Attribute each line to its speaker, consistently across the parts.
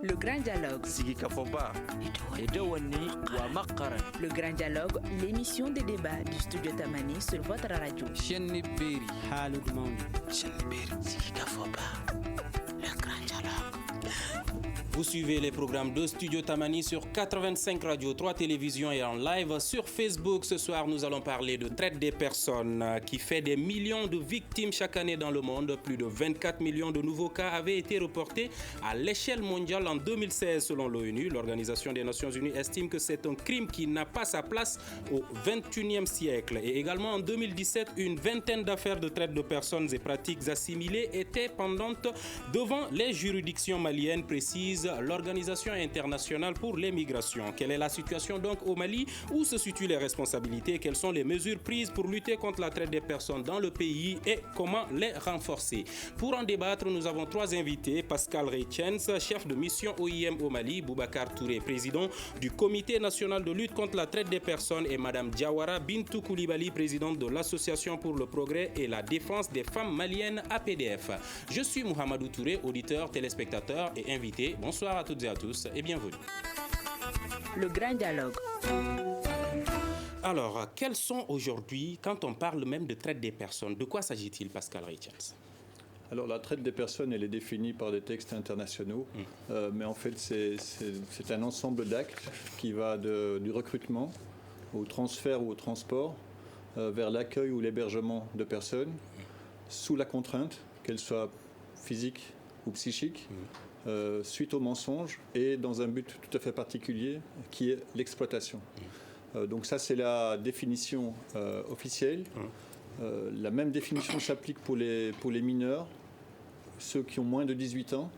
Speaker 1: Le Grand Dialogue.
Speaker 2: Sigi Kafoba. Edouani Wamakaran.
Speaker 1: Le Grand Dialogue, l'émission de débat du studio Tamani sur votre radio.
Speaker 3: Chenni Beri.
Speaker 4: Halud Mauni.
Speaker 2: Chenni Beri.
Speaker 1: Sigi Kafoba. Le Grand Dialogue.
Speaker 4: Vous suivez les programmes de Studio Tamani sur 85 radios, 3 télévisions et en live sur Facebook. Ce soir, nous allons parler de traite des personnes qui fait des millions de victimes chaque année dans le monde. Plus de 24 millions de nouveaux cas avaient été reportés à l'échelle mondiale en 2016 selon l'ONU. L'Organisation des Nations Unies estime que c'est un crime qui n'a pas sa place au XXIe siècle. Et également en 2017, une vingtaine d'affaires de traite de personnes et pratiques assimilées étaient pendantes devant les juridictions maliennes, précise l'Organisation internationale pour les migrations. Quelle est la situation donc au Mali? Où se situent les responsabilités? Quelles sont les mesures prises pour lutter contre la traite des personnes dans le pays et comment les renforcer? Pour en débattre, nous avons 3 invités. Pascal Reichens, chef de mission OIM au Mali, Boubacar Touré, président du Comité national de lutte contre la traite des personnes et Madame Diawara Bintou Koulibaly, présidente de l'Association pour le progrès et la défense des femmes maliennes APDF. Je suis Mohamedou Touré, auditeur, téléspectateur et invité. Bonsoir à toutes et à tous et bienvenue.
Speaker 1: Le Grand Dialogue.
Speaker 4: Alors, quels sont aujourd'hui, quand on parle même de traite des personnes, de quoi s'agit-il, Pascal Reichens?
Speaker 5: Alors, la traite des personnes, elle est définie par des textes internationaux, mais en fait, c'est un ensemble d'actes qui va du recrutement au transfert ou au transport vers l'accueil ou l'hébergement de personnes sous la contrainte, qu'elles soient physiques ou psychiques, suite au mensonge et dans un but tout à fait particulier qui est l'exploitation. Donc ça, c'est la définition officielle. La même définition s'applique pour les mineurs, ceux qui ont moins de 18 ans,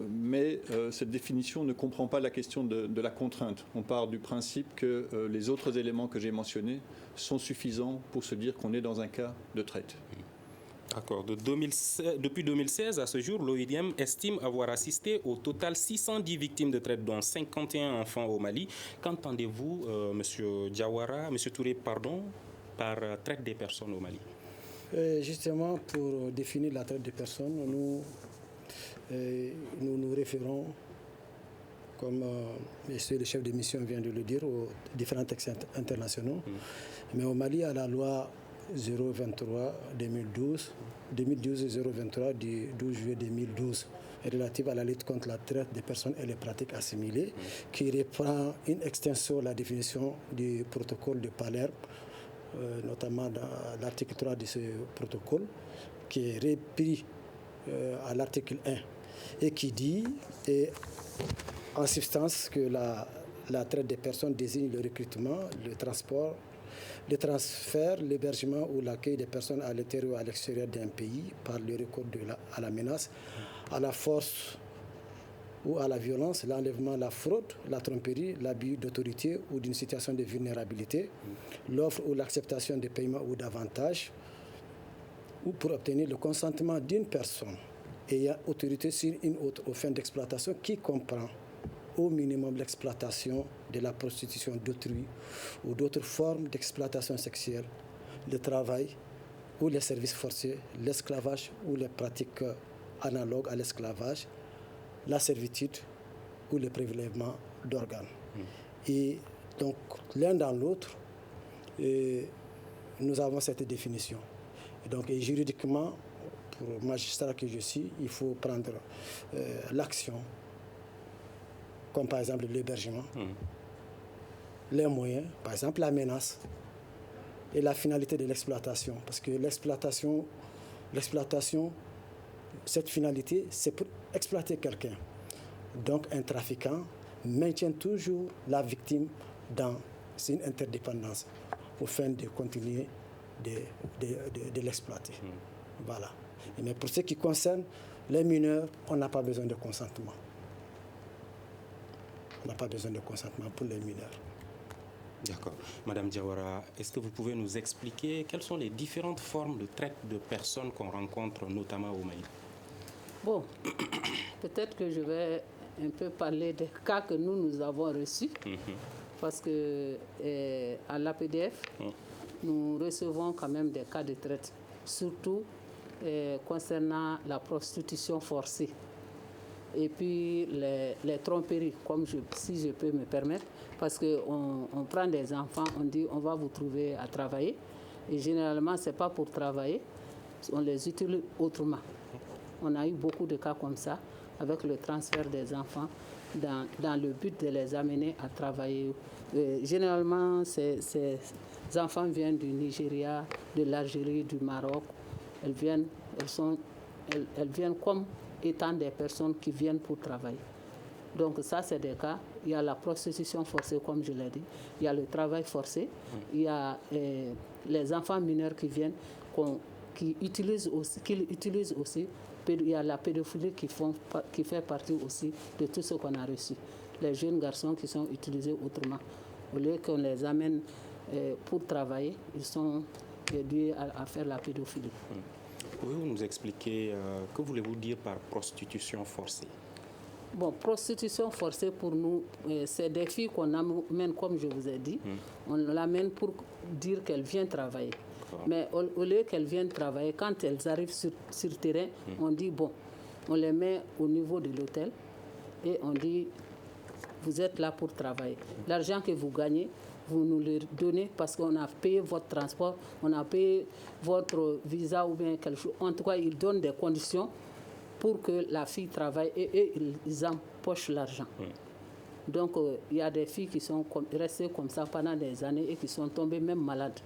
Speaker 5: mais cette définition ne comprend pas la question de la contrainte. On part du principe que les autres éléments que j'ai mentionnés sont suffisants pour se dire qu'on est dans un cas de traite.
Speaker 4: D'accord. Depuis 2016, à ce jour, l'OIM estime avoir assisté au total 610 victimes de traite, dont 51 enfants au Mali. Qu'entendez-vous, Monsieur Diawara, Monsieur Touré, pardon, par traite des personnes au Mali?
Speaker 6: Justement, pour définir la traite des personnes, nous référons, comme monsieur le chef de mission vient de le dire, aux différents textes internationaux. Mais au Mali, à la loi 2012-023 du 12 juillet 2012 relative à la lutte contre la traite des personnes et les pratiques assimilées, qui reprend in extenso la définition du protocole de Palerme, notamment dans l'article 3 de ce protocole, qui est repris à l'article 1 et qui dit en substance que la traite des personnes désigne le recrutement, le transport, le transfert, l'hébergement ou l'accueil des personnes à l'intérieur ou à l'extérieur d'un pays par le recours à la menace, à la force ou à la violence, l'enlèvement, la fraude, la tromperie, l'abus d'autorité ou d'une situation de vulnérabilité, l'offre ou l'acceptation de paiements ou d'avantages, ou pour obtenir le consentement d'une personne ayant autorité sur une autre aux fins d'exploitation qui comprend au minimum l'exploitation de la prostitution d'autrui ou d'autres formes d'exploitation sexuelle, le travail ou les services forcés, l'esclavage ou les pratiques analogues à l'esclavage, la servitude ou le prélèvement d'organes. Et donc, l'un dans l'autre, nous avons cette définition. Et juridiquement, pour le magistrat que je suis, il faut prendre l'action, comme par exemple l'hébergement, les moyens, par exemple la menace et la finalité de l'exploitation. Parce que l'exploitation, cette finalité, c'est pour exploiter quelqu'un. Donc un trafiquant maintient toujours la victime dans une interdépendance au fin de continuer de l'exploiter. Voilà. Mais pour ce qui concerne les mineurs, on n'a pas besoin de consentement. On n'a pas besoin de consentement pour les mineurs.
Speaker 4: D'accord. Madame Diawara, est-ce que vous pouvez nous expliquer quelles sont les différentes formes de traite de personnes qu'on rencontre notamment au Mali?
Speaker 7: Bon, peut-être que je vais un peu parler des cas que nous avons reçus. Parce que à l'APDF, nous recevons quand même des cas de traite, surtout concernant la prostitution forcée. et puis les tromperies, si je peux me permettre, parce qu'on prend des enfants, on dit on va vous trouver à travailler, et généralement ce n'est pas pour travailler, on les utilise autrement. On a eu beaucoup de cas comme ça, avec le transfert des enfants, dans le but de les amener à travailler. Généralement, ces enfants viennent du Nigeria, de l'Algérie, du Maroc. Elles viennent comme étant des personnes qui viennent pour travailler. Donc ça, c'est des cas. Il y a la prostitution forcée, comme je l'ai dit. Il y a le travail forcé. Il y a les enfants mineurs qui viennent, qu'ils utilisent aussi. Il y a la pédophilie qui fait partie aussi de tout ce qu'on a reçu. Les jeunes garçons qui sont utilisés autrement. Au lieu qu'on les amène pour travailler, ils sont réduits à faire la pédophilie.
Speaker 4: Pouvez-vous nous expliquer, que voulez-vous dire par prostitution forcée?
Speaker 7: Bon, prostitution forcée pour nous, c'est des filles qu'on amène, comme je vous ai dit, on l'amène pour dire qu'elles viennent travailler. Mais au lieu qu'elles viennent travailler, quand elles arrivent sur le terrain, on dit, bon, on les met au niveau de l'hôtel et on dit, vous êtes là pour travailler. L'argent que vous gagnez, vous nous le donnez parce qu'on a payé votre transport, on a payé votre visa ou bien quelque chose. En tout cas, ils donnent des conditions pour que la fille travaille et ils empochent l'argent. Donc, il y a des filles qui sont restées comme ça pendant des années et qui sont tombées même malades.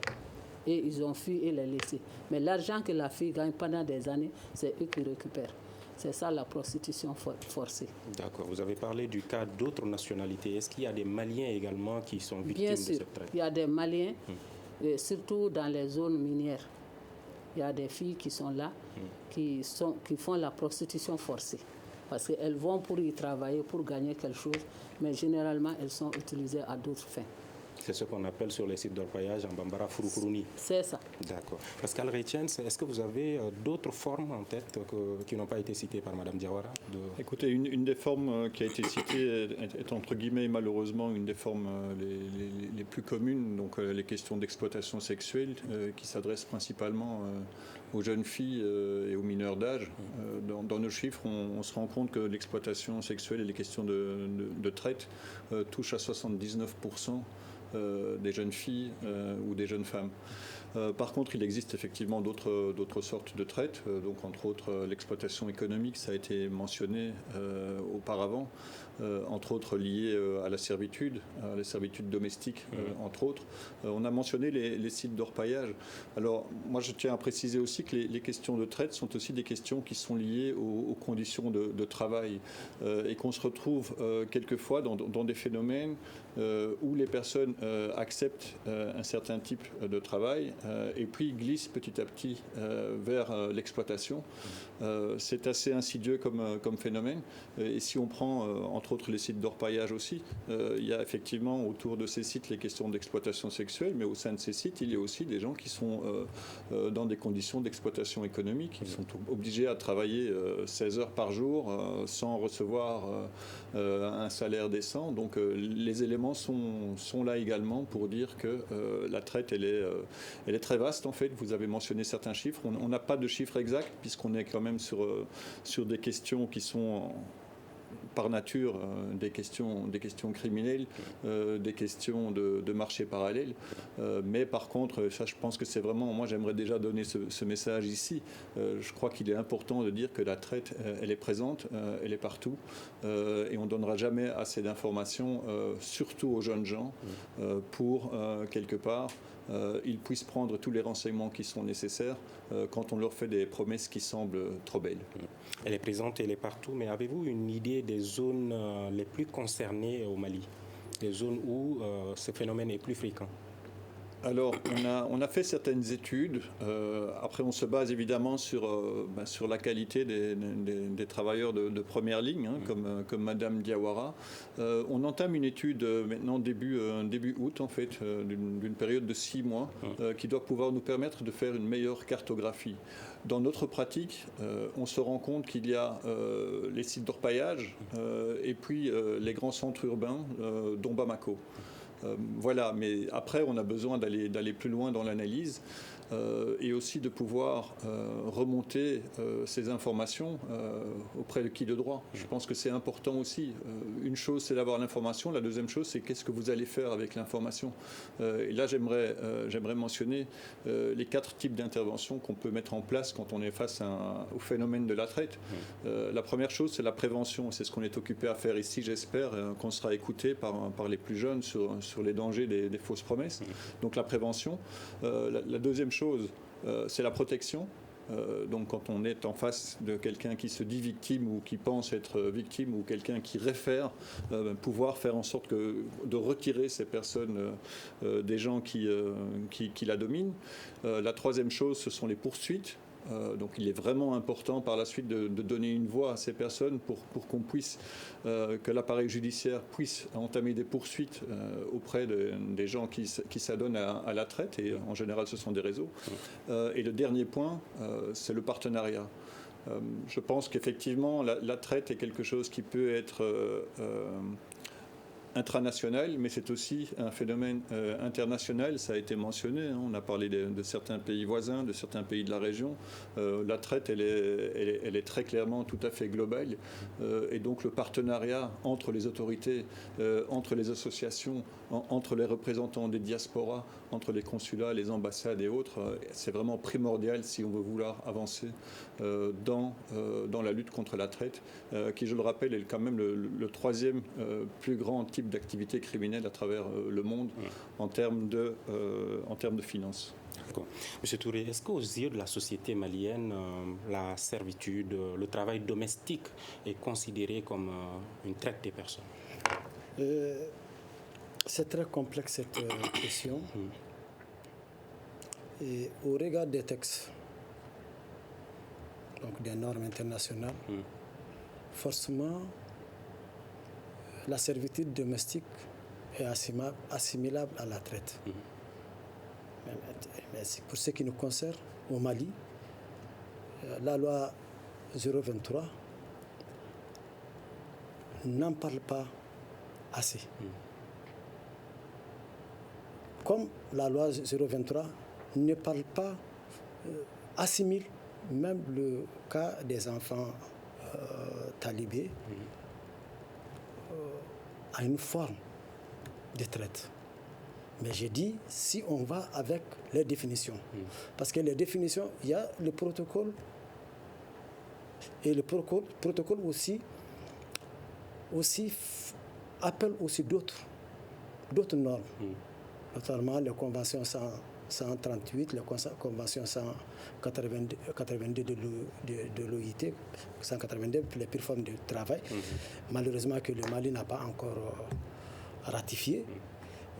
Speaker 7: Et ils ont fui et les laissé. Mais l'argent que la fille gagne pendant des années, c'est eux qui récupèrent. C'est ça la prostitution forcée.
Speaker 4: D'accord. Vous avez parlé du cas d'autres nationalités. Est-ce qu'il y a des Maliens également qui sont victimes
Speaker 7: Bien sûr,
Speaker 4: de cette traite?
Speaker 7: il y a des Maliens, surtout dans les zones minières. Il y a des filles qui sont là, qui font la prostitution forcée. Parce qu'elles vont pour y travailler, pour gagner quelque chose, mais généralement, elles sont utilisées à d'autres fins.
Speaker 4: C'est ce qu'on appelle sur les sites d'orpaillage en Bambara Furukuruni.
Speaker 7: C'est ça.
Speaker 4: D'accord. Pascal Retiens, est-ce que vous avez d'autres formes en tête qui n'ont pas été citées par Mme Diawara?
Speaker 5: Écoutez, une des formes qui a été citée est entre guillemets malheureusement une des formes les plus communes, donc les questions d'exploitation sexuelle qui s'adressent principalement aux jeunes filles et aux mineurs d'âge. Dans nos chiffres, on se rend compte que l'exploitation sexuelle et les questions de traite touchent à 79% des jeunes filles ou des jeunes femmes. Par contre, il existe effectivement d'autres sortes de traite, donc entre autres l'exploitation économique, ça a été mentionné auparavant, entre autres liées à la servitude domestique, entre autres. On a mentionné les sites d'orpaillage. Alors, moi, je tiens à préciser aussi que les questions de traite sont aussi des questions qui sont liées aux conditions de travail et qu'on se retrouve quelquefois dans des phénomènes où les personnes acceptent un certain type de travail et puis glissent petit à petit vers l'exploitation. C'est assez insidieux comme phénomène. Et si on prend entre autres les sites d'orpaillage aussi, il y a effectivement autour de ces sites les questions d'exploitation sexuelle, mais au sein de ces sites, il y a aussi des gens qui sont dans des conditions d'exploitation économique. Ils sont obligés à travailler 16 heures par jour sans recevoir un salaire décent. Donc les éléments sont là également pour dire que la traite, elle est très vaste en fait. Vous avez mentionné certains chiffres. On n'a pas de chiffres exacts puisqu'on est quand même sur des questions qui sont par nature des questions criminelles, des questions de marché parallèle. Mais par contre, ça, je pense que c'est vraiment, moi j'aimerais déjà donner ce message ici. Je crois qu'il est important de dire que la traite, elle est présente, elle est partout, et on ne donnera jamais assez d'informations, surtout aux jeunes gens, pour quelque part ils puissent prendre tous les renseignements qui sont nécessaires quand on leur fait des promesses qui semblent trop belles.
Speaker 4: Elle est présente, elle est partout, mais avez-vous une idée des zones les plus concernées au Mali, des zones où ce phénomène est plus fréquent?
Speaker 5: Alors, on a fait certaines études. Après, on se base évidemment sur la qualité des travailleurs de première ligne, hein, comme Madame Diawara. On entame une étude maintenant début août, en fait, d'une période de 6 mois, qui doit pouvoir nous permettre de faire une meilleure cartographie. Dans notre pratique, on se rend compte qu'il y a les sites d'orpaillage et puis les grands centres urbains, dont Bamako. Voilà, mais après, on a besoin d'aller plus loin dans l'analyse. et aussi de pouvoir remonter ces informations auprès de qui de droit. Je pense que c'est important aussi. Une chose, c'est d'avoir l'information. La deuxième chose, c'est qu'est-ce que vous allez faire avec l'information. Et là, j'aimerais mentionner les 4 types d'interventions qu'on peut mettre en place quand on est face au phénomène de la traite. La première chose, c'est la prévention. C'est ce qu'on est occupé à faire ici, j'espère, qu'on sera écouté par les plus jeunes sur les dangers des fausses promesses. Donc la prévention. La deuxième chose, c'est la protection. Donc quand on est en face de quelqu'un qui se dit victime ou qui pense être victime ou quelqu'un qui réfère, pouvoir faire en sorte de retirer ces personnes des gens qui la dominent. La troisième chose, ce sont les poursuites. Donc il est vraiment important par la suite de donner une voix à ces personnes pour qu'on puisse, que l'appareil judiciaire puisse entamer des poursuites auprès des gens qui s'adonnent à la traite, et en général ce sont des réseaux. Et le dernier point, c'est le partenariat. Je pense qu'effectivement la traite est quelque chose qui peut être intranational, mais c'est aussi un phénomène international, ça a été mentionné, hein. On a parlé de certains pays voisins, de certains pays de la région. La traite, elle est très clairement tout à fait globale, et donc le partenariat entre les autorités, entre les associations, entre les représentants des diasporas, entre les consulats, les ambassades et autres, c'est vraiment primordial si on veut vouloir avancer dans la lutte contre la traite, qui, je le rappelle, est quand même le troisième plus grand type d'activité criminelle à travers le monde en termes de finances.
Speaker 4: D'accord. Monsieur Touré, est-ce qu'aux yeux de la société malienne, la servitude, le travail domestique est considéré comme une traite des personnes?
Speaker 6: C'est très complexe cette question. Et au regard des textes, donc des normes internationales, forcément, la servitude domestique est assimilable à la traite. Mais pour ce qui nous concerne, au Mali, la loi 023 n'en parle pas assez. Comme la loi 023 ne parle pas, assimile même le cas des enfants talibés à une forme de traite. Mais j'ai dit, si on va avec les définitions, parce que les définitions, il y a le protocole, et le protocole aussi appelle aussi d'autres normes, notamment les conventions 138, les conventions 182 de l'OIT, 182 pour les pires formes de travail. Malheureusement que le Mali n'a pas encore ratifié.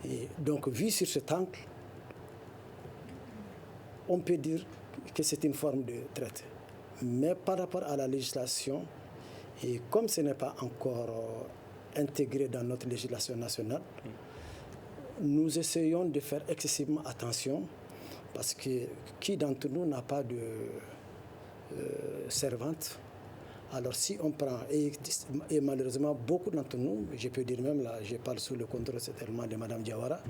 Speaker 6: Et donc, vu sur cet angle, on peut dire que c'est une forme de traite. Mais par rapport à la législation, et comme ce n'est pas encore intégré dans notre législation nationale, nous essayons de faire excessivement attention, parce que qui d'entre nous n'a pas de servante? Alors si on prend, et malheureusement beaucoup d'entre nous, je peux dire même là, je parle sous le contrôle certainement de Mme Diawara,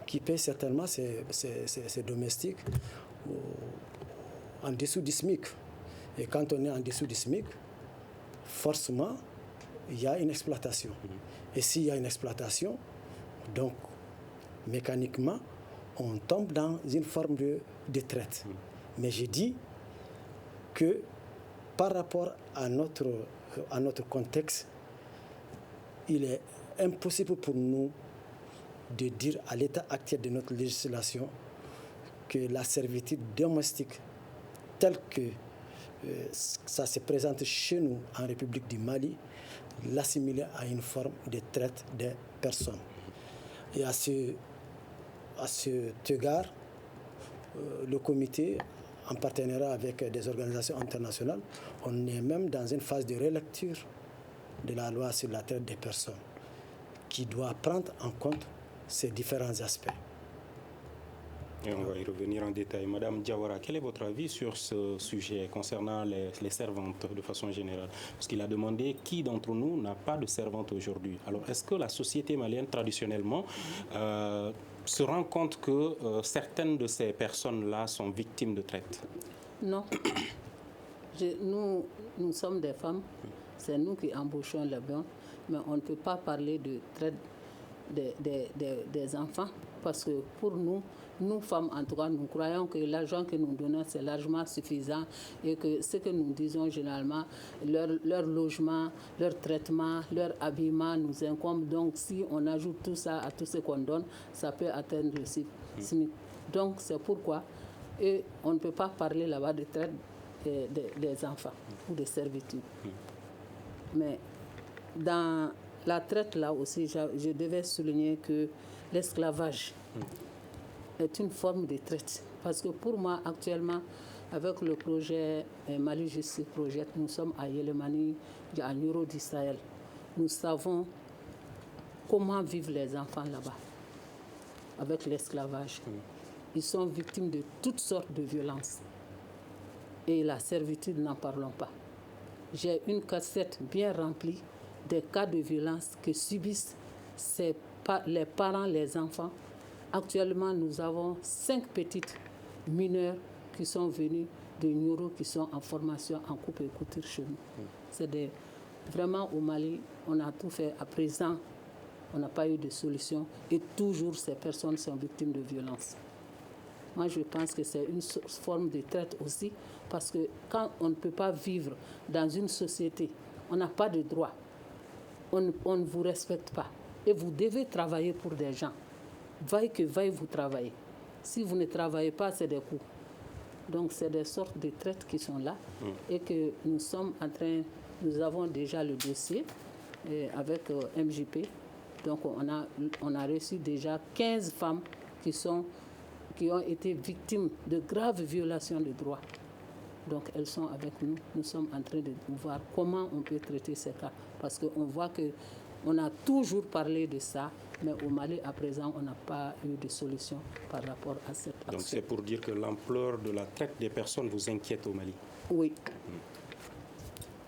Speaker 6: qui paie certainement ses domestiques en dessous du SMIC. Et quand on est en dessous du SMIC, forcément, il y a une exploitation. Et s'il y a une exploitation, donc mécaniquement, on tombe dans une forme de traite. Mais je dis que par rapport à notre contexte, il est impossible pour nous de dire à l'état actuel de notre législation que la servitude domestique telle que ça se présente chez nous en République du Mali, l'assimiler à une forme de traite des personnes. Et à cet égard, le comité, en partenariat avec des organisations internationales, on est même dans une phase de relecture de la loi sur la traite des personnes, qui doit prendre en compte ces différents aspects.
Speaker 4: Et on va y revenir en détail. Madame Diawara, quel est votre avis sur ce sujet concernant les servantes de façon générale? Parce qu'il a demandé qui d'entre nous n'a pas de servante aujourd'hui. Alors, est-ce que la société malienne, traditionnellement, se rend compte que certaines de ces personnes-là sont victimes de traite?
Speaker 7: Non. Nous sommes des femmes, c'est nous qui embauchons les blancs, mais on ne peut pas parler de traite des enfants parce que pour nous femmes en tout cas, nous croyons que l'argent que nous donnons c'est largement suffisant et que ce que nous disons généralement, leur logement, leur traitement, leur habillement nous incombe. Donc si on ajoute tout ça à tout ce qu'on donne, ça peut atteindre le SMIC. Donc c'est pourquoi on ne peut pas parler là-bas de traite des enfants ou de servitude. Mais dans la traite, là aussi, je devais souligner que l'esclavage est une forme de traite. Parce que pour moi, actuellement, avec le projet Mali Justice Project, nous sommes à Yelemani, à Nuro d'Israël. Nous savons comment vivent les enfants là-bas avec l'esclavage. Ils sont victimes de toutes sortes de violences. Et la servitude, n'en parlons pas. J'ai une cassette bien remplie des cas de violence que subissent les parents, les enfants. Actuellement, nous avons 5 petites mineures qui sont venues de Nioro, qui sont en formation en coupe et couture chez nous. Vraiment, au Mali, on a tout fait. À présent, on n'a pas eu de solution. Et toujours, ces personnes sont victimes de violences. Moi, je pense que c'est une forme de traite aussi, parce que quand on ne peut pas vivre dans une société, on n'a pas de droits. On ne vous respecte pas. Et vous devez travailler pour des gens. Vaille que vaille, vous travaillez. Si vous ne travaillez pas, c'est des coups. Donc, c'est des sortes de traites qui sont là et que nous avons déjà le dossier avec MJP. Donc, on a reçu déjà 15 femmes qui ont été victimes de graves violations de droits. Donc, elles sont avec nous. Nous sommes en train de voir comment on peut traiter ces cas. Parce qu'on voit qu'on a toujours parlé de ça, mais au Mali, à présent, on n'a pas eu de solution par rapport à cette action.
Speaker 4: Donc, c'est pour dire que l'ampleur de la traite des personnes vous inquiète au Mali?
Speaker 7: Oui.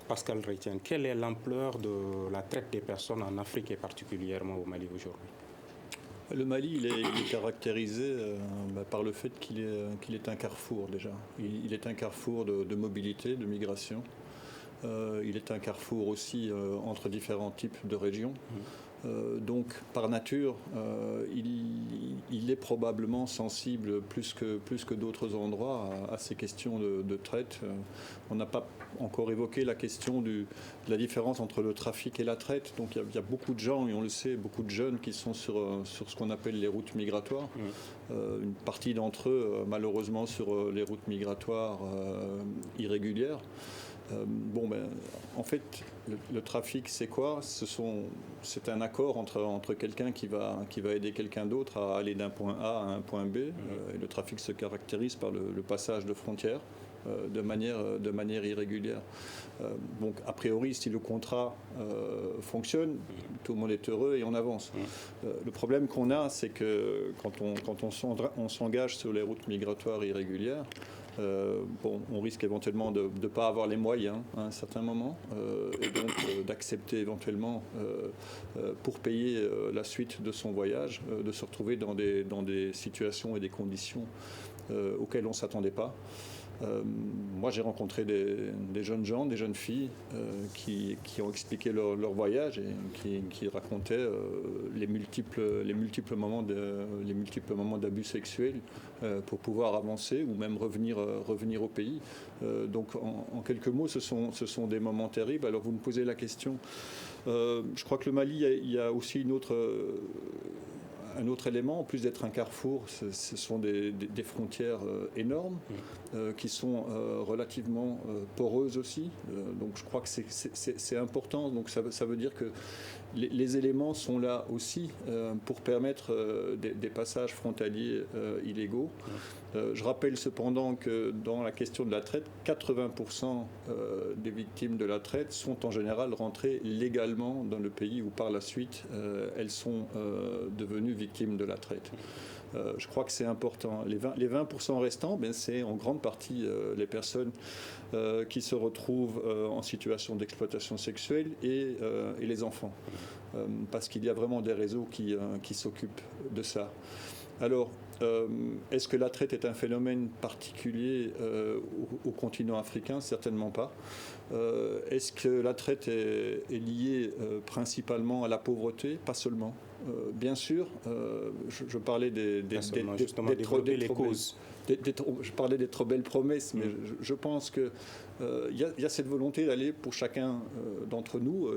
Speaker 4: Pascal Reitien, quelle est l'ampleur de la traite des personnes en Afrique et particulièrement au Mali aujourd'hui?
Speaker 5: Le Mali, il est caractérisé par le fait qu'il est un carrefour déjà. Il est un carrefour de mobilité, de migration. Il est un carrefour aussi entre différents types de régions. Donc, par nature, il est probablement sensible plus que d'autres endroits à ces questions de traite. On n'a pas encore évoqué la question de la différence entre le trafic et la traite. Donc, il y a beaucoup de gens, et on le sait, beaucoup de jeunes qui sont sur ce qu'on appelle les routes migratoires. Une partie d'entre eux, malheureusement, sur les routes migratoires irrégulières. En fait, le trafic, c'est quoi? C'est un accord entre quelqu'un qui va aider quelqu'un d'autre à aller d'un point A à un point B. Et le trafic se caractérise par le passage de frontières de manière irrégulière. Donc, a priori, si le contrat fonctionne, tout le monde est heureux et on avance. Le problème qu'on a, c'est que quand on s'engage sur les routes migratoires irrégulières, on risque éventuellement de ne pas avoir les moyens à un certain moment et donc d'accepter éventuellement pour payer la suite de son voyage, de se retrouver dans des situations et des conditions auxquelles on ne s'attendait pas. Moi, j'ai rencontré des jeunes gens, des jeunes filles qui ont expliqué leur voyage et qui racontaient les multiples moments d'abus sexuels pour pouvoir avancer ou même revenir au pays. Donc, en quelques mots, ce sont des moments terribles. Alors, vous me posez la question. Je crois que le Mali, il y a aussi un autre élément, en plus d'être un carrefour, ce sont des frontières énormes qui sont relativement poreuses aussi. Donc je crois que c'est important. Donc ça veut dire que les éléments sont là aussi pour permettre des passages frontaliers illégaux. Je rappelle cependant que dans la question de la traite, 80% des victimes de la traite sont en général rentrées légalement dans le pays où par la suite elles sont devenues victimes de la traite. Je crois que c'est important. Les 20% restants, c'est en grande partie les personnes qui se retrouvent en situation d'exploitation sexuelle et les enfants. Parce qu'il y a vraiment des réseaux qui s'occupent de ça. Alors, est-ce que la traite est un phénomène particulier au continent africain? Certainement pas. Est-ce que la traite est liée principalement à la pauvreté? Pas seulement. Bien sûr, je parlais des
Speaker 4: causes.
Speaker 5: Je parlais des trop belles promesses, mais je pense que y a cette volonté d'aller pour chacun d'entre nous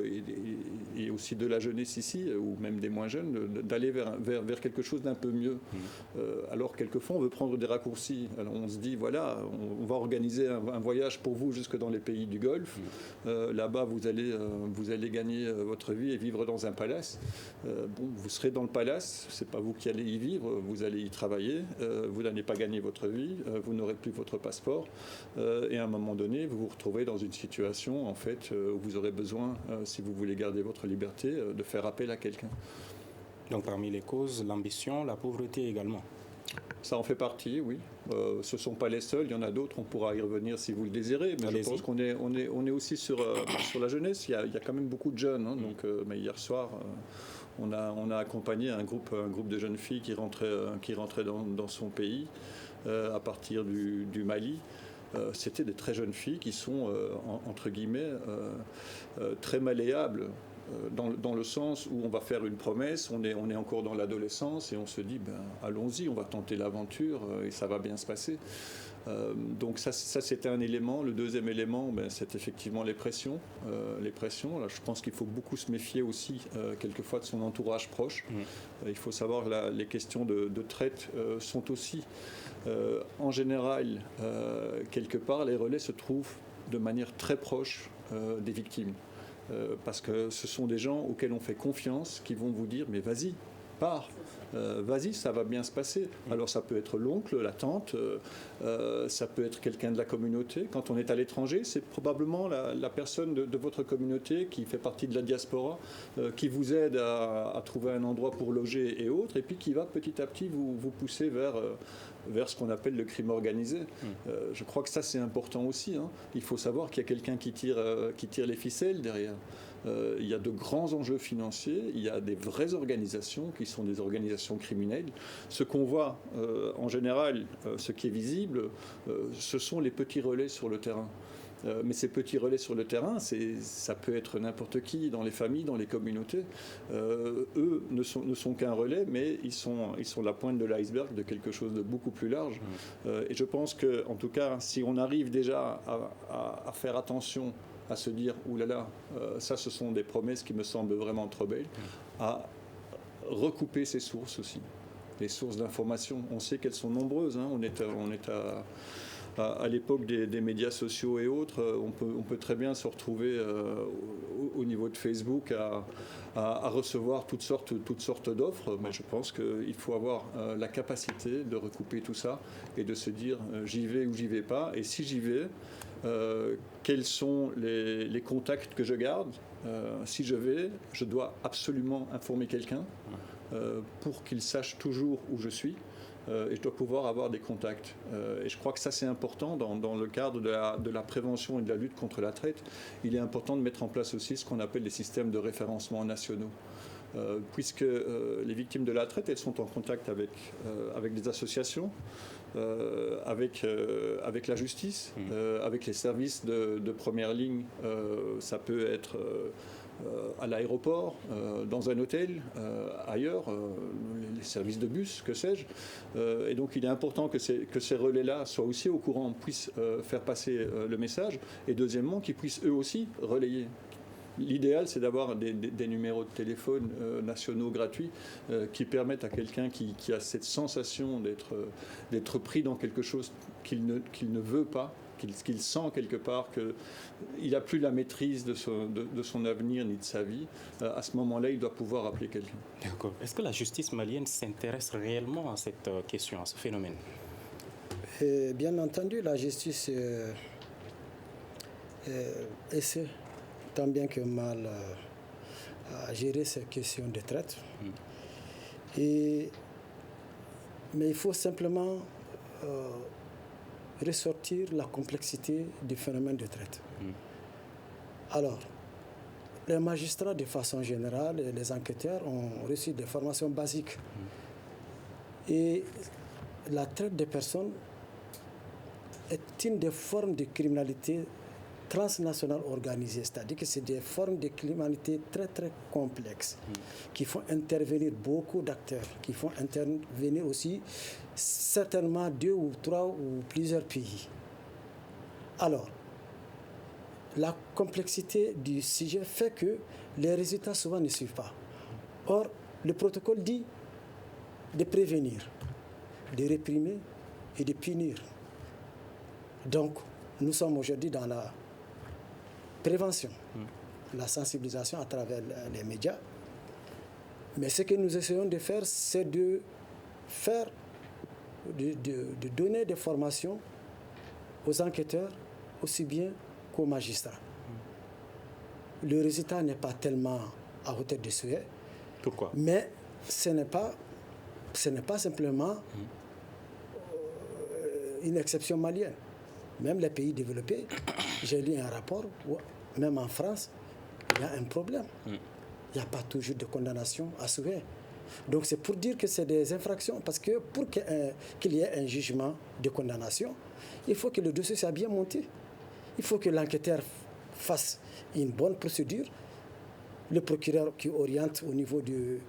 Speaker 5: et aussi de la jeunesse ici, ou même des moins jeunes, d'aller vers quelque chose d'un peu mieux. Alors quelquefois on veut prendre des raccourcis. Alors on se dit voilà, on va organiser un voyage pour vous jusque dans les pays du Golfe. Là-bas vous allez gagner votre vie et vivre dans un palace. Vous serez dans le palace, c'est pas vous qui allez y vivre, vous allez y travailler. Vous n'allez pas gagner votre vie, vous n'aurez plus votre passeport et à un moment donné vous vous retrouvez dans une situation en fait où vous aurez besoin, si vous voulez garder votre liberté, de faire appel à quelqu'un.
Speaker 4: Donc parmi les causes, l'ambition, la pauvreté également.
Speaker 5: Ça en fait partie, oui. Ce ne sont pas les seuls, il y en a d'autres, on pourra y revenir si vous le désirez, mais je pense qu'on est aussi sur la jeunesse. Il y a quand même beaucoup de jeunes, hein, donc, mais hier soir, on a accompagné un groupe de jeunes filles qui rentraient dans son pays à partir du Mali. C'était des très jeunes filles qui sont, entre guillemets, très malléables. Dans le sens où on va faire une promesse, on est encore dans l'adolescence et on se dit allons-y, on va tenter l'aventure et ça va bien se passer. Donc ça c'était un élément. Le deuxième élément, c'est effectivement les pressions. Là, je pense qu'il faut beaucoup se méfier aussi quelquefois de son entourage proche. Il faut savoir que les questions de traite sont aussi en général quelque part les relais se trouvent de manière très proche des victimes. Parce que ce sont des gens auxquels on fait confiance, qui vont vous dire mais vas-y, pars, vas-y, ça va bien se passer. Alors ça peut être l'oncle, la tante, ça peut être quelqu'un de la communauté. Quand on est à l'étranger, c'est probablement la personne de votre communauté qui fait partie de la diaspora, qui vous aide à trouver un endroit pour loger et autres, et puis qui va petit à petit vous pousser vers ce qu'on appelle le crime organisé. Je crois que ça c'est important aussi, hein. Il faut savoir qu'il y a quelqu'un qui tire les ficelles derrière. Il y a de grands enjeux financiers, il y a des vraies organisations qui sont des organisations criminelles. Ce qu'on voit en général, ce qui est visible, ce sont les petits relais sur le terrain. Mais ces petits relais sur le terrain, ça peut être n'importe qui, dans les familles, dans les communautés. Eux ne sont qu'un relais, mais ils sont la pointe de l'iceberg de quelque chose de beaucoup plus large. Et je pense que, en tout cas, si on arrive déjà à faire attention, à se dire « oulala, ça ce sont des promesses qui me semblent vraiment trop belles », à recouper ces sources aussi, les sources d'information. On sait qu'elles sont nombreuses, hein. On est à l'époque des médias sociaux et autres, on peut très bien se retrouver au niveau de Facebook à recevoir toutes sortes d'offres, mais je pense qu'il faut avoir la capacité de recouper tout ça et de se dire j'y vais ou j'y vais pas, et si j'y vais, quels sont les contacts que je garde. Si je vais, je dois absolument informer quelqu'un pour qu'il sache toujours où je suis. Et je dois pouvoir avoir des contacts. Et je crois que ça, c'est important dans le cadre de la prévention et de la lutte contre la traite. Il est important de mettre en place aussi ce qu'on appelle les systèmes de référencement nationaux. Puisque les victimes de la traite, elles sont en contact avec des associations, avec la justice, avec les services de première ligne. Ça peut être à l'aéroport, dans un hôtel, ailleurs, les services de bus, que sais-je. Et donc il est important que ces relais-là soient aussi au courant, puissent faire passer le message, et deuxièmement, qu'ils puissent eux aussi relayer. L'idéal, c'est d'avoir des numéros de téléphone nationaux gratuits qui permettent à quelqu'un qui a cette sensation d'être pris dans quelque chose qu'il ne veut pas, qu'il sent quelque part qu'il n'a plus la maîtrise de son avenir ni de sa vie. À ce moment-là, il doit pouvoir appeler quelqu'un.
Speaker 4: D'accord. Est-ce que la justice malienne s'intéresse réellement à cette question, à ce phénomène?
Speaker 6: Bien entendu, la justice essaie tant bien que mal à gérer ces questions de traite. Mais il faut simplement ressortir la complexité du phénomène de traite. Alors, les magistrats, de façon générale, et les enquêteurs ont reçu des formations basiques. Et la traite des personnes est une des formes de criminalité transnationale organisée, c'est-à-dire que c'est des formes de criminalité très très complexes qui font intervenir beaucoup d'acteurs, qui font intervenir aussi certainement 2 ou 3 ou plusieurs pays. Alors, la complexité du sujet fait que les résultats souvent ne suivent pas. Or, le protocole dit de prévenir, de réprimer et de punir. Donc, nous sommes aujourd'hui dans la prévention, la sensibilisation à travers les médias. Mais ce que nous essayons de faire, c'est de donner des formations aux enquêteurs, aussi bien qu'aux magistrats. Le résultat n'est pas tellement à hauteur de souhait.
Speaker 4: Pourquoi?
Speaker 6: Mais ce n'est pas simplement une exception malienne. Même les pays développés, j'ai lu un rapport où, même en France, il y a un problème. Il n'y a pas toujours de condamnation à souhait. Donc c'est pour dire que c'est des infractions, parce que pour qu'il y ait un jugement de condamnation, il faut que le dossier soit bien monté. Il faut que l'enquêteur fasse une bonne procédure, le procureur qui oriente au niveau du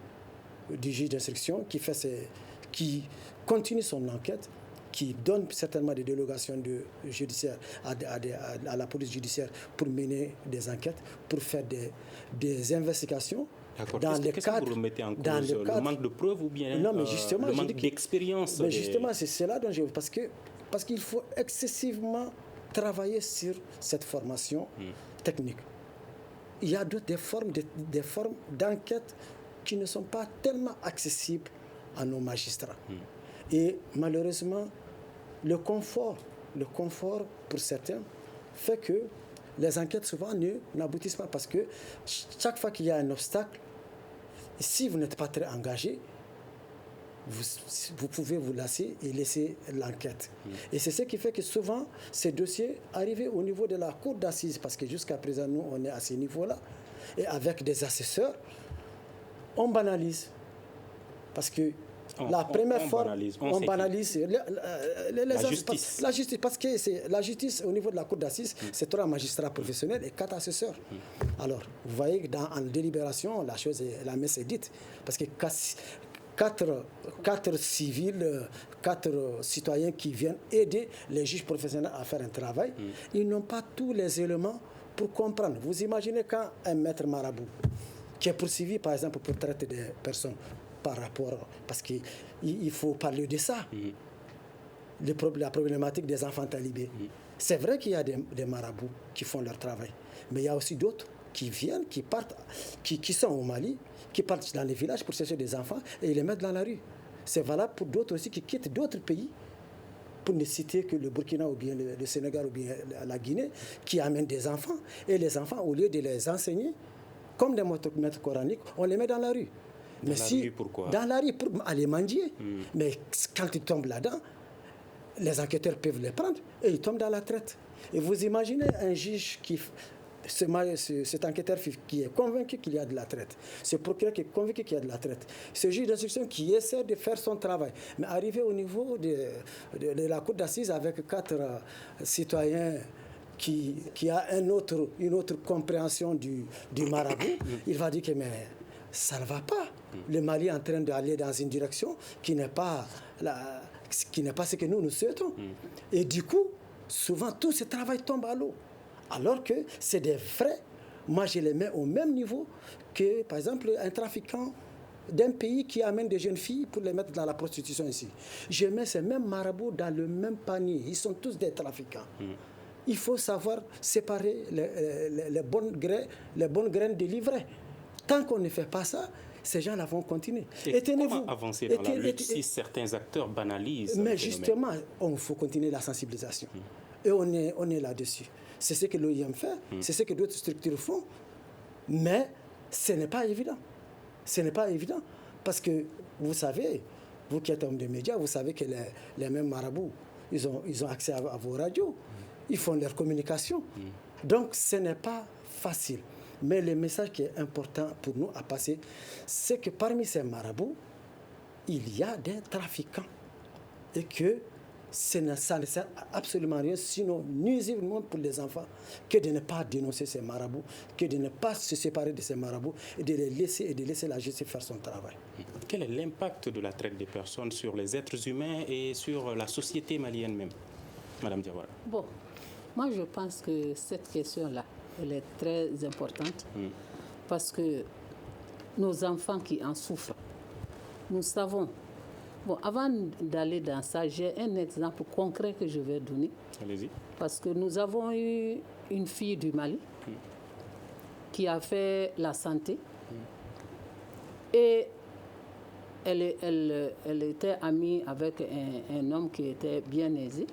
Speaker 6: juge d'instruction, qui continue son enquête, qui donne certainement des délégations judiciaires à la police judiciaire pour mener des enquêtes, pour faire des investigations.
Speaker 4: D'accord.
Speaker 6: Qu'est-ce
Speaker 4: que vous remettez en cause? Le manque de preuves ou bien
Speaker 6: non, mais justement,
Speaker 4: le manque d'expérience?
Speaker 6: Mais justement, c'est cela dont je veux... Parce qu'il faut excessivement travailler sur cette formation technique. Il y a des formes d'enquête qui ne sont pas tellement accessibles à nos magistrats. Et malheureusement, le confort pour certains fait que les enquêtes souvent n'aboutissent pas, parce que chaque fois qu'il y a un obstacle, si vous n'êtes pas très engagé, vous pouvez vous lasser et laisser l'enquête. Et c'est ce qui fait que souvent, ces dossiers arrivent au niveau de la cour d'assises, parce que jusqu'à présent, nous, on est à ce niveau-là. Et avec des assesseurs, on banalise. Parce que la première fois, on banalise la justice. La justice, parce que la justice, au niveau de la cour d'assises, c'est 3 magistrats professionnels et 4 assesseurs. Alors, vous voyez que en délibération, la messe est dite. Parce que 4 civils, 4 citoyens qui viennent aider les juges professionnels à faire un travail, ils n'ont pas tous les éléments pour comprendre. Vous imaginez quand un maître marabout, qui est poursuivi par exemple pour traiter des personnes par rapport, parce qu'il faut parler de ça, la problématique des enfants talibés. C'est vrai qu'il y a des marabouts qui font leur travail, mais il y a aussi d'autres qui viennent, qui partent, qui sont au Mali, qui partent dans les villages pour chercher des enfants et ils les mettent dans la rue. C'est valable pour d'autres aussi qui quittent d'autres pays, pour ne citer que le Burkina ou bien le Sénégal ou bien la Guinée, qui amènent des enfants. Et les enfants, au lieu de les enseigner, comme des maîtres coraniques, on les met dans la rue. Mais
Speaker 4: rue, pourquoi?
Speaker 6: Dans la rue, pour aller mendier. Mais quand ils tombent là-dedans, les enquêteurs peuvent les prendre et ils tombent dans la traite. Et vous imaginez un juge cet enquêteur qui est convaincu qu'il y a de la traite, ce procureur qui est convaincu qu'il y a de la traite, ce juge d'instruction qui essaie de faire son travail, mais arrivé au niveau de la cour d'assises avec 4 citoyens qui a une autre compréhension du marabout, il va dire que mais ça ne va pas. Le Mali est en train d'aller dans une direction qui n'est pas ce que nous souhaitons. Et du coup, souvent, tout ce travail tombe à l'eau. Alors que c'est des frais, moi je les mets au même niveau que, par exemple, un trafiquant d'un pays qui amène des jeunes filles pour les mettre dans la prostitution ici. Je mets ces mêmes marabouts dans le même panier. Ils sont tous des trafiquants. Il faut savoir séparer les bonnes graines des livrets. Tant qu'on ne fait pas ça, ces gens-là vont continuer.
Speaker 4: Et comment avancer dans la lutte si certains acteurs banalisent?
Speaker 6: Mais justement, il faut continuer la sensibilisation. Et on est là-dessus. C'est ce que l'OIM fait, c'est ce que d'autres structures font, mais ce n'est pas évident. Ce n'est pas évident, parce que vous savez, vous qui êtes homme de médias, vous savez que les mêmes marabouts, ils ont accès à vos radios, ils font leur communication. Donc ce n'est pas facile. Mais le message qui est important pour nous à passer, c'est que parmi ces marabouts, il y a des trafiquants et que ça ne sert absolument à rien, sinon nuisiblement pour les enfants, que de ne pas dénoncer ces marabouts, que de ne pas se séparer de ces marabouts et de les laisser la justice faire son travail.
Speaker 4: Quel est l'impact de la traite des personnes sur les êtres humains et sur la société malienne même, Madame Diawara?
Speaker 7: Bon, moi je pense que cette question-là, elle est très importante parce que nos enfants qui en souffrent, nous savons. Bon, avant d'aller dans ça, j'ai un exemple concret que je vais donner.
Speaker 4: Allez-y.
Speaker 7: Parce que nous avons eu une fille du Mali qui a fait la santé et elle était amie avec un homme qui était bien aisé.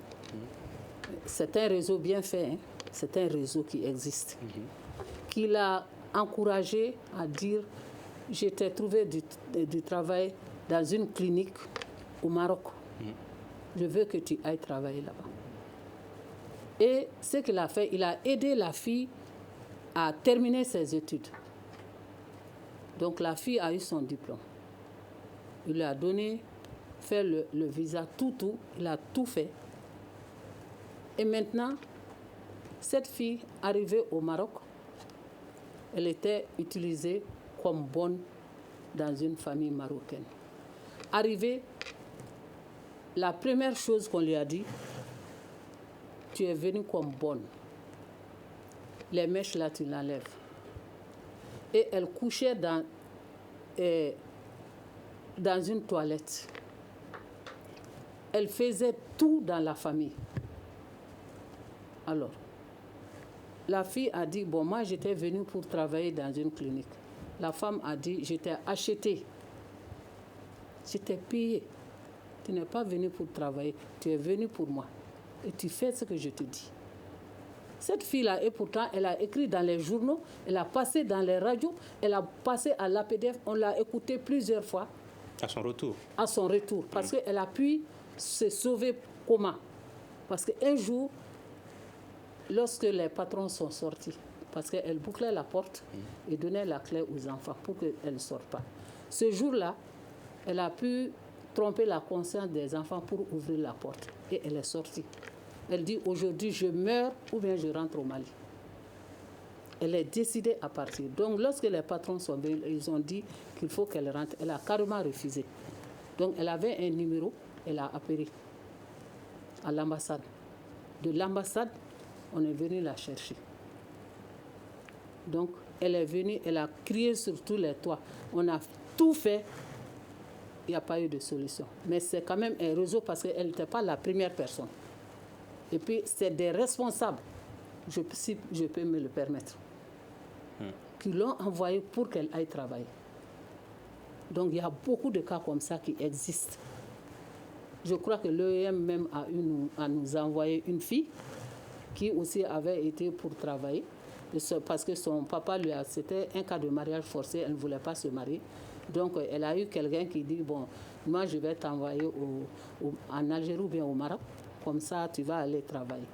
Speaker 7: C'est un réseau bien fait, hein. C'est un réseau qui existe, qui l'a encouragée à dire « Je t'ai trouvé du travail dans une clinique au Maroc. Je veux que tu ailles travailler là-bas. » Et ce qu'il a fait, il a aidé la fille à terminer ses études. Donc la fille a eu son diplôme. Il lui a donné, fait le visa, tout, il a tout fait. Et maintenant, cette fille, arrivée au Maroc, elle était utilisée comme bonne dans une famille marocaine. Arrivée, la première chose qu'on lui a dit, tu es venue comme bonne. Les mèches là, tu l'enlèves. Et elle couchait dans une toilette. Elle faisait tout dans la famille. Alors, la fille a dit, bon, moi j'étais venue pour travailler dans une clinique. La femme a dit, je t'ai acheté. Je t'ai payé. Tu n'es pas venu pour travailler, tu es venu pour moi. Et tu fais ce que je te dis. Cette fille-là, et pourtant, elle a écrit dans les journaux, elle a passé dans les radios, elle a passé à l'APDF, on l'a écoutée plusieurs fois.
Speaker 4: À son retour.
Speaker 7: À son retour, parce qu'elle a pu se sauver comment? Parce qu'un jour, lorsque les patrons sont sortis, parce qu'elle bouclait la porte et donnait la clé aux enfants pour qu'elle ne sortent pas. Ce jour-là, elle a pu tromper la conscience des enfants pour ouvrir la porte. Et elle est sortie. Elle dit, aujourd'hui, je meurs ou bien je rentre au Mali. Elle est décidée à partir. Donc, lorsque les patrons sont venus, ils ont dit qu'il faut qu'elle rentre. Elle a carrément refusé. Donc, elle avait un numéro, elle a appelé à l'ambassade. De l'ambassade, on est venu la chercher. Donc, elle est venue, elle a crié sur tous les toits. On a tout fait. Il n'y a pas eu de solution. Mais c'est quand même un réseau parce qu'elle n'était pas la première personne. Et puis, c'est des responsables, si je peux me le permettre, qui l'ont envoyée pour qu'elle aille travailler. Donc, il y a beaucoup de cas comme ça qui existent. Je crois que l'OEM même a eu à nous envoyer une fille qui aussi avait été pour travailler, parce que son papa, c'était un cas de mariage forcé, elle ne voulait pas se marier. Donc, elle a eu quelqu'un qui dit, bon, moi, je vais t'envoyer en Algérie ou bien au Maroc. Comme ça, tu vas aller travailler.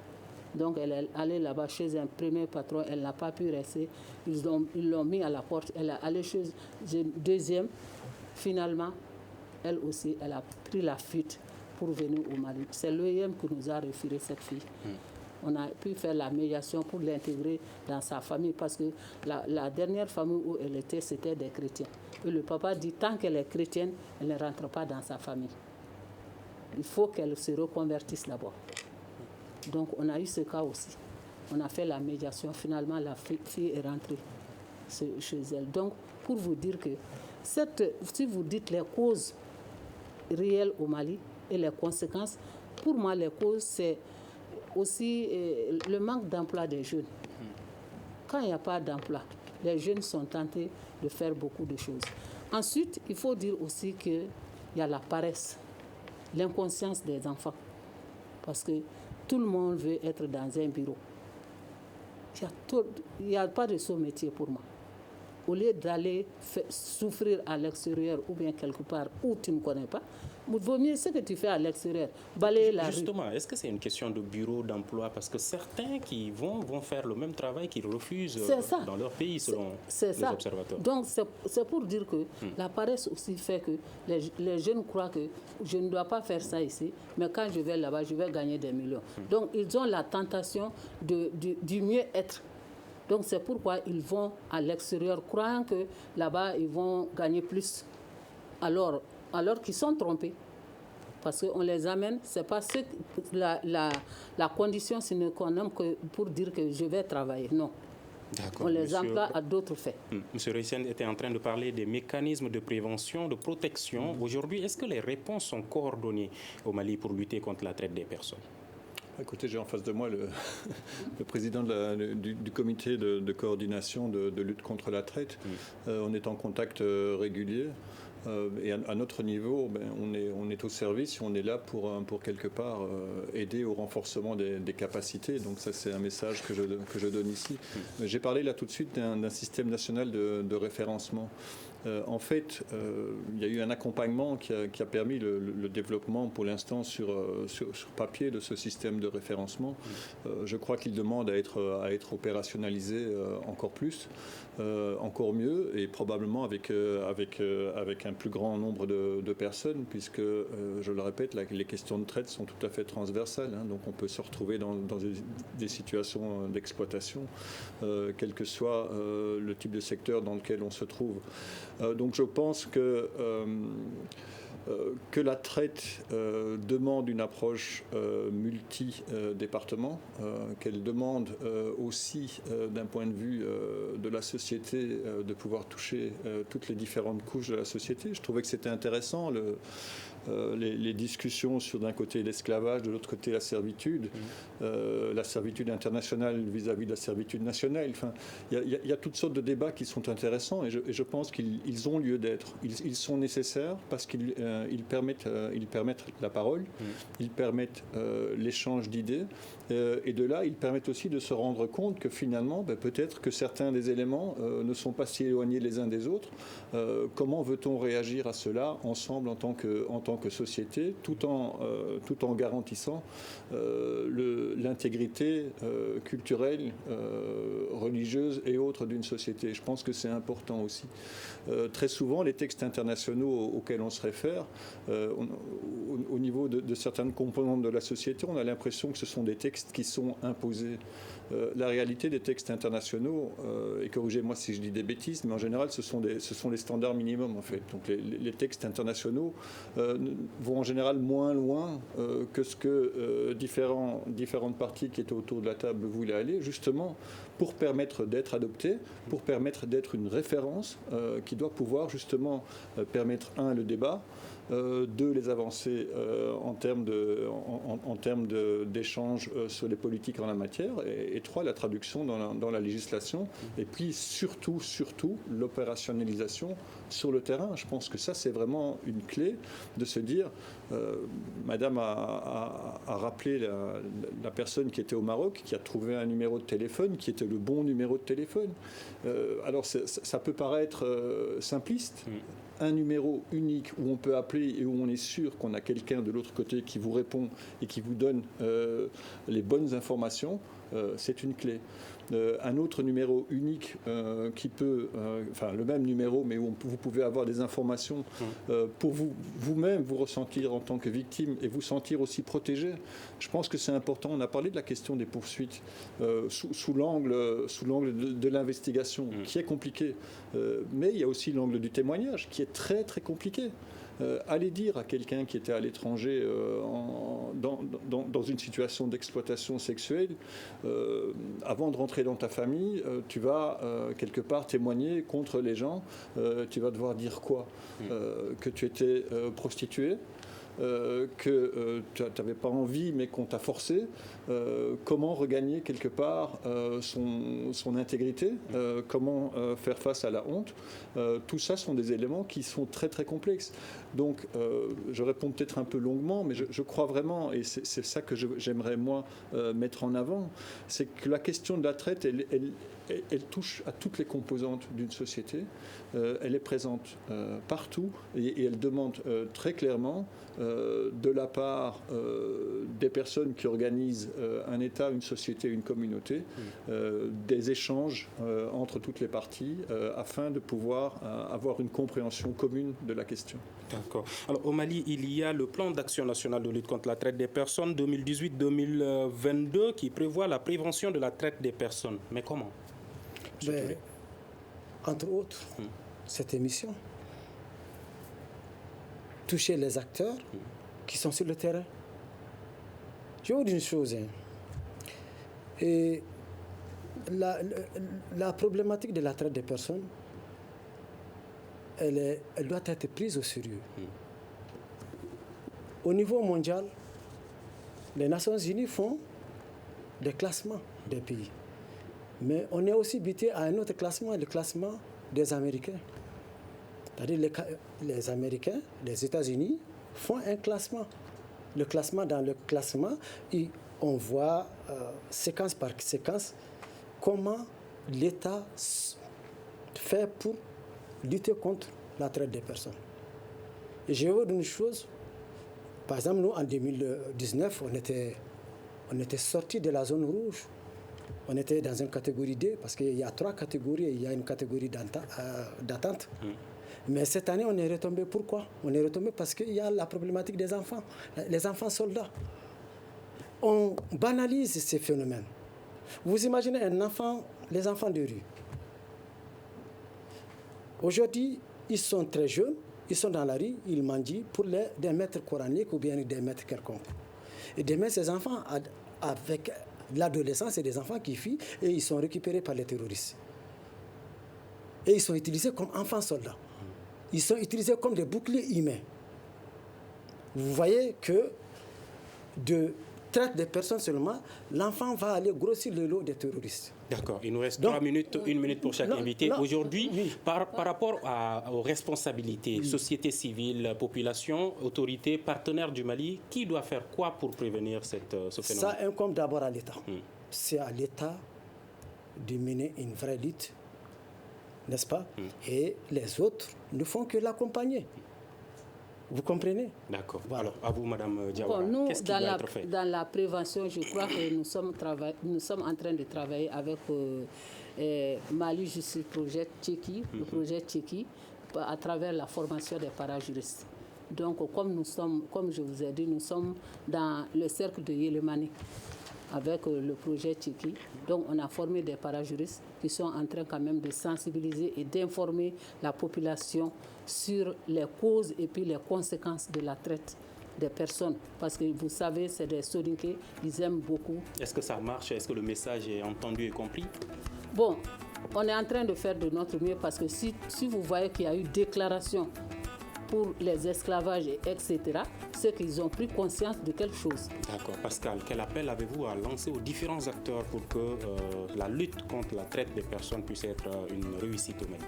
Speaker 7: Donc, elle est allée là-bas chez un premier patron. Elle n'a pas pu rester. Ils l'ont mis à la porte. Elle est allée chez un deuxième. Finalement, elle aussi, elle a pris la fuite pour venir au Mali. C'est l'OIM qui nous a refusé cette fille. On a pu faire la médiation pour l'intégrer dans sa famille parce que la dernière famille où elle était, c'était des chrétiens. Et le papa dit, tant qu'elle est chrétienne, elle ne rentre pas dans sa famille. Il faut qu'elle se reconvertisse d'abord. Donc, on a eu ce cas aussi. On a fait la médiation. Finalement, la fille est rentrée chez elle. Donc, pour vous dire que, si vous dites les causes réelles au Mali et les conséquences, pour moi, les causes, c'est aussi le manque d'emploi des jeunes. Quand il n'y a pas d'emploi, les jeunes sont tentés de faire beaucoup de choses. Ensuite, il faut dire aussi qu'il y a la paresse, l'inconscience des enfants. Parce que tout le monde veut être dans un bureau. Il n'y a pas de sot métier pour moi. au lieu d'aller souffrir à l'extérieur ou bien quelque part où tu ne connais pas, il vaut mieux ce que tu fais à l'extérieur, balayer la rue.
Speaker 4: Justement, est-ce que c'est une question de bureau d'emploi? Parce que certains qui vont faire le même travail qu'ils refusent dans leur pays, selon les observateurs.
Speaker 7: Donc, c'est pour dire que la paresse aussi fait que les jeunes croient que je ne dois pas faire ça ici, mais quand je vais là-bas, je vais gagner des millions. Donc, ils ont la tentation du mieux-être. Donc, c'est pourquoi ils vont à l'extérieur, croyant que là-bas, ils vont gagner plus. Alors qu'ils sont trompés. Parce qu'on les amène, ce n'est pas la condition sine qua non pour dire que je vais travailler. Non. On les emploie à d'autres faits.
Speaker 4: Monsieur Reissen était en train de parler des mécanismes de prévention, de protection. Aujourd'hui, est-ce que les réponses sont coordonnées au Mali pour lutter contre la traite des personnes?
Speaker 5: Écoutez, j'ai en face de moi le président du comité de coordination de lutte contre la traite. On est en contact régulier. Et à notre niveau, on est au service, on est là pour quelque part aider au renforcement des capacités. Donc ça, c'est un message que je donne ici. J'ai parlé là tout de suite d'un système national de référencement. En fait, il y a eu un accompagnement qui a permis le développement pour l'instant sur papier de ce système de référencement. Je crois qu'il demande à être opérationnalisé encore plus, encore mieux, et probablement avec un plus grand nombre de personnes, puisque, je le répète, les questions de traite sont tout à fait transversales. Donc on peut se retrouver dans des situations d'exploitation, quel que soit le type de secteur dans lequel on se trouve. Donc je pense que la traite demande une approche multi-département, qu'elle demande aussi d'un point de vue de la société de pouvoir toucher toutes les différentes couches de la société. Je trouvais que c'était intéressant les discussions sur d'un côté l'esclavage, de l'autre côté la servitude internationale vis-à-vis de la servitude nationale. Enfin, il y a toutes sortes de débats qui sont intéressants et je pense qu'ils ont lieu d'être. Ils sont nécessaires parce qu'ils permettent la parole, ils permettent l'échange d'idées et de là, ils permettent aussi de se rendre compte que finalement, peut-être que certains des éléments ne sont pas si éloignés les uns des autres. Comment veut-on réagir à cela ensemble en tant que société, tout en garantissant l'intégrité culturelle, religieuse et autres d'une société. Je pense que c'est important aussi. Très souvent, les textes internationaux auxquels on se réfère, au niveau de certaines composantes de la société, on a l'impression que ce sont des textes qui sont imposés. La réalité des textes internationaux, et corrigez-moi si je dis des bêtises, mais en général, ce sont les standards minimums en fait. Donc les textes internationaux vont en général moins loin que ce que différentes parties qui étaient autour de la table voulaient aller, justement pour permettre d'être adoptés, pour permettre d'être une référence qui doit pouvoir justement permettre, le débat, les avancées en termes d'échanges sur les politiques en la matière, et 3, la traduction dans la législation, et puis surtout l'opérationnalisation sur le terrain. Je pense que ça, c'est vraiment une clé de se dire, Madame a rappelé la personne qui était au Maroc, qui a trouvé un numéro de téléphone, qui était le bon numéro de téléphone. Alors ça peut paraître simpliste, un numéro unique où on peut appeler et où on est sûr qu'on a quelqu'un de l'autre côté qui vous répond et qui vous donne les bonnes informations, c'est une clé. Un autre numéro unique qui peut, le même numéro, mais où vous pouvez avoir des informations pour vous-même vous ressentir en tant que victime et vous sentir aussi protégé. Je pense que c'est important. On a parlé de la question des poursuites sous l'angle de l'investigation, qui est compliqué. Mais il y a aussi l'angle du témoignage, qui est très très compliqué. Aller dire à quelqu'un qui était à l'étranger dans une situation d'exploitation sexuelle, avant de rentrer dans ta famille, tu vas quelque part témoigner contre les gens, tu vas devoir dire quoi? Que tu étais prostituée, que tu n'avais pas envie mais qu'on t'a forcé, comment regagner quelque part son intégrité, comment faire face à la honte. Tout ça sont des éléments qui sont très très complexes. Donc je réponds peut-être un peu longuement, mais je crois vraiment, et c'est ça que j'aimerais moi mettre en avant, c'est que la question de la traite, elle touche à toutes les composantes d'une société, elle est présente partout et elle demande très clairement de la part des personnes qui organisent un État, une société, une communauté, des échanges entre toutes les parties afin de pouvoir avoir une compréhension commune de la question.
Speaker 4: D'accord. Alors au Mali, il y a le plan d'action national de lutte contre la traite des personnes 2018-2022 qui prévoit la prévention de la traite des personnes. Mais comment?
Speaker 6: Entre autres, cette émission toucher les acteurs qui sont sur le terrain. Je vais vous dire une chose. Et la problématique de la traite des personnes, elle doit être prise au sérieux. Au niveau mondial, les Nations Unies font des classements des pays. Mais on est aussi buté à un autre classement, le classement des Américains. C'est-à-dire les Américains, les États-Unis font un classement. Dans le classement, on voit séquence par séquence comment l'État fait pour lutter contre la traite des personnes. Et je vais vous dire une chose. Par exemple, nous, en 2019, on était sortis de la zone rouge. On était dans une catégorie D, parce qu'il y a 3 catégories et il y a une catégorie d'attente. Mais cette année, on est retombé. Pourquoi? On est retombé parce qu'il y a la problématique des enfants, les enfants soldats. On banalise ces phénomènes. Vous imaginez les enfants de rue. Aujourd'hui, ils sont très jeunes, ils sont dans la rue, ils mendient pour des maîtres coraniques ou bien des maîtres quelconques. Et demain, ces enfants, avec l'adolescence, c'est des enfants qui fuient et ils sont récupérés par les terroristes. Et ils sont utilisés comme enfants soldats. Ils sont utilisés comme des boucliers humains. Vous voyez que de traite des personnes seulement, l'enfant va aller grossir le lot des terroristes.
Speaker 4: D'accord, il nous reste 3 minutes, 1 minute pour chaque invité. Aujourd'hui, par rapport aux responsabilités, société civile, population, autorités, partenaires du Mali, qui doit faire quoi pour prévenir ce phénomène?
Speaker 6: Ça incombe d'abord à l'État. C'est à l'État de mener une vraie lutte, n'est-ce pas? Et les autres ne font que l'accompagner. Vous comprenez? D'accord.
Speaker 4: Voilà. Alors, à vous, Madame Diawara, qu'est-ce qui doit être fait?
Speaker 7: Dans la prévention, je crois que nous sommes en train de travailler avec Mali Justice Project Tchéki, le projet Tchéki, à travers la formation des parajuristes. Donc, comme je vous ai dit, nous sommes dans le cercle de Yélémani avec le projet Tchéki. Donc, on a formé des parajuristes qui sont en train quand même de sensibiliser et d'informer la population sur les causes et puis les conséquences de la traite des personnes. Parce que vous savez, c'est des soninké, ils aiment beaucoup.
Speaker 4: Est-ce que ça marche? Est-ce que le message est entendu et compris?
Speaker 7: Bon, on est en train de faire de notre mieux parce que si vous voyez qu'il y a eu déclaration pour les esclavages, etc., c'est qu'ils ont pris conscience de quelque chose.
Speaker 4: D'accord. Pascal, quel appel avez-vous à lancer aux différents acteurs pour que la lutte contre la traite des personnes puisse être une réussite au Mali?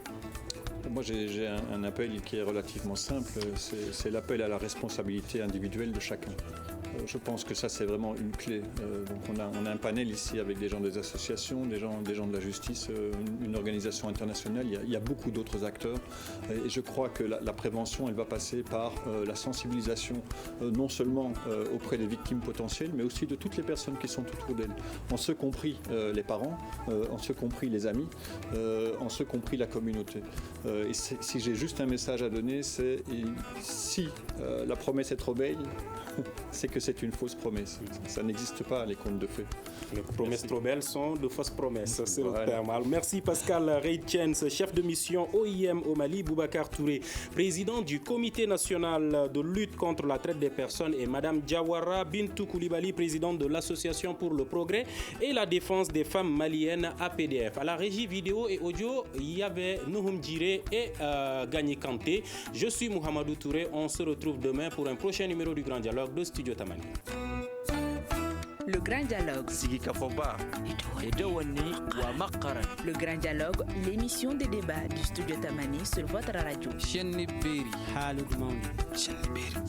Speaker 5: Moi, j'ai un appel qui est relativement simple. C'est l'appel à la responsabilité individuelle de chacun. Je pense que ça, c'est vraiment une clé. Donc on a un panel ici avec des gens des associations, des gens de la justice, une organisation internationale. Il y a beaucoup d'autres acteurs. Et je crois que la prévention, elle va passer par la sensibilisation, non seulement auprès des victimes potentielles, mais aussi de toutes les personnes qui sont autour d'elles. En ce compris les parents, en ce compris les amis, en ce compris la communauté. Et si j'ai juste un message à donner, c'est si la promesse est trop belle, c'est que c'est une fausse promesse. Ça n'existe pas, les contes de fées.
Speaker 4: Les promesses trop belles sont de fausses promesses, c'est
Speaker 5: Voilà.
Speaker 4: le terme. Alors, merci Pascal Reitchens, chef de mission OIM au Mali, Boubacar Touré, président du Comité national de lutte contre la traite des personnes, et Madame Diawara Bintou Koulibaly, présidente de l'Association pour le progrès et la défense des femmes maliennes APDF. À la régie vidéo et audio, il y avait Nouhoum Djiré et Gagné Kanté. Je suis Mohamedou Touré. On se retrouve demain pour un prochain numéro du Grand Dialogue de Studio Tamani.
Speaker 1: Le Grand Dialogue.
Speaker 2: Sigi Kafoba. Edewani wa makaran.
Speaker 1: Le Grand Dialogue, l'émission des débats du studio Tamani sur votre radio.
Speaker 2: Shenni Beri.
Speaker 3: Halud Mamoudi.
Speaker 2: Shenni Beri.